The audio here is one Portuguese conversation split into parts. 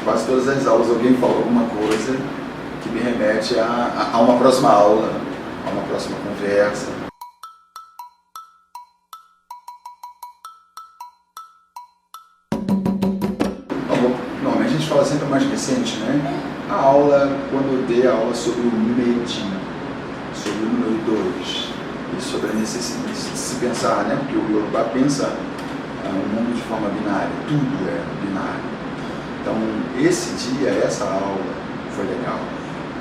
quase todas as aulas alguém fala alguma coisa que me remete a uma próxima aula, a uma próxima conversa. Normalmente a gente fala sempre mais recente, né? A aula, quando eu dei a aula sobre o Medi, sobre o número 2, e sobre a necessidade de se pensar, né? Porque o Yorubá pensa o mundo de forma binária, tudo é binário. Então, esse dia, essa aula foi legal.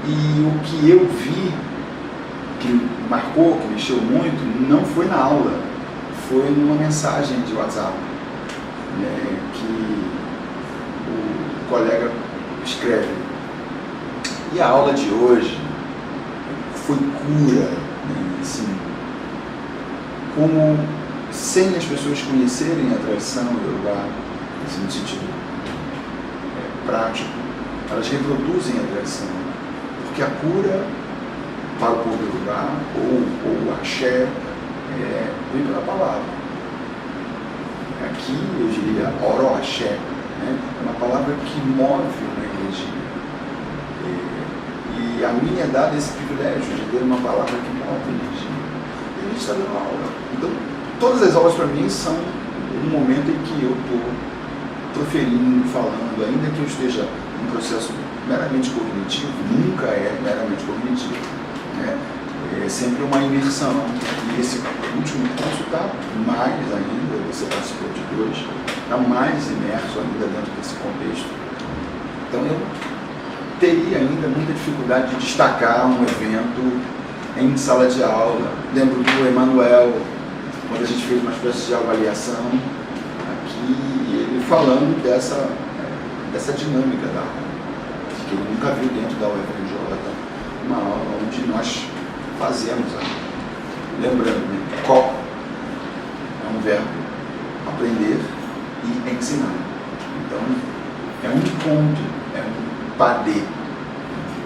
E o que eu vi, que marcou, que mexeu muito, não foi na aula, foi numa mensagem de WhatsApp, né, que o colega escreve. E a aula de hoje foi cura, né, assim, como sem as pessoas conhecerem a tradição Yorubá, assim, no sentido prático, elas reproduzem a tradição, porque a cura para o povo Yorubá, ou axé, vem pela palavra. Aqui eu diria oroaxé, né? É uma palavra que move uma energia. E a mim é dado esse privilégio de ter uma palavra que move energia. E a gente está dando aula. Então, todas as aulas para mim são um momento em que eu estou proferindo, falando, ainda que eu esteja em um processo meramente cognitivo, nunca é meramente cognitivo, né? É sempre uma imersão. E esse último curso está mais ainda, você participou de 2, está mais imerso ainda dentro desse contexto. Então eu teria ainda muita dificuldade de destacar um evento em sala de aula. Lembro do Emanuel, quando a gente fez uma espécie de avaliação aqui, ele falando dessa dinâmica da aula, que ele nunca viu dentro da UFRJ, uma aula onde nós fazemos a aula. Lembrando, né, ko é um verbo, aprender e ensinar. Então, é um encontro, é um padê,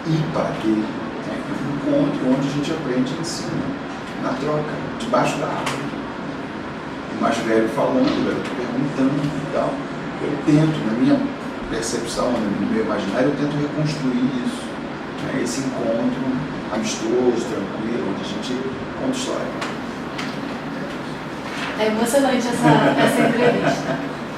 ipadê, é um encontro onde a gente aprende e ensina, na troca, debaixo da árvore. O mais velho falando, o garoto perguntando e tal. Eu tento, na minha percepção, no meu imaginário, eu tento reconstruir isso, né, esse encontro amistoso, tranquilo, onde a gente conta história. É emocionante essa entrevista.